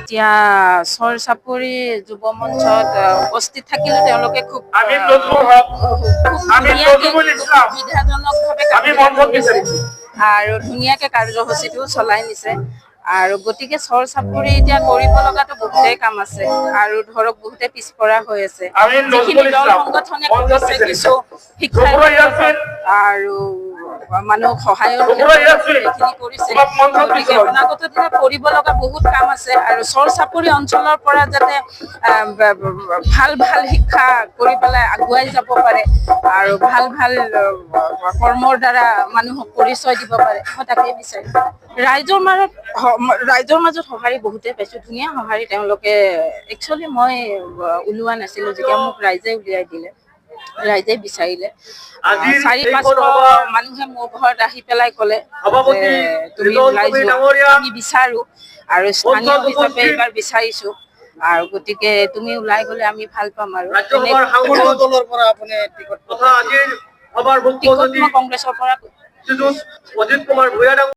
এতিয়া চৰ চাপৰি যুৱ মঞ্চত উপস্থিত থাকিলে তেওঁলোকে খুব সুবিধাজনকভাৱে আৰু ধুনীয়াকে কাৰ্যসূচীটো চলাই নিছে। আৰু গতিকে চৰ চাপৰি এতিয়া কৰিব লগাটো বহুতেই কাম আছে আৰু ধৰক বহুতে পিছপৰা হৈ আছে। যিখিনি দল সংগঠনে কৰিছে কিছু শিক্ষাৰ ক্ষেত্ৰত আৰু মানুহক সহায়ৰ ক্ষেত্ৰত কৰিছে। গতিকে অনাগত দিনত কৰিব লগা বহুত কাম আছে আৰু চৰ চাপৰি অঞ্চলৰ পৰা যাতে ভাল ভাল শিক্ষা কৰি পেলাই আগুৱাই যাব পাৰে আৰু ভাল ভাল কৰ্মৰ দ্বাৰা মানুহক পৰিচয় দিব পাৰে, মই তাকেই বিচাৰিম। ৰাইজৰ মাজত সঁহাৰি বহুতে পাইছো, ধুনীয়া সঁহাৰি। তেওঁলোকে একচুৱেলি মই ওলোৱা নাছিলো, যেতিয়া মোক ৰাইজে উলিয়াই দিলে, ৰাইজে বিচাৰিলে। ৪-৫০০ মানুহে মোৰ ঘৰত আহি পেলাই ক'লে যে তুমি ওলাই যোৱা, আমি বিচাৰো আৰু স্থানীয় হিচাপে এইবাৰ বিচাৰিছো আৰু গতিকে তুমি ওলাই গলে আমি ভাল পাম। আৰু টিকট মই কংগ্ৰেছৰ পৰা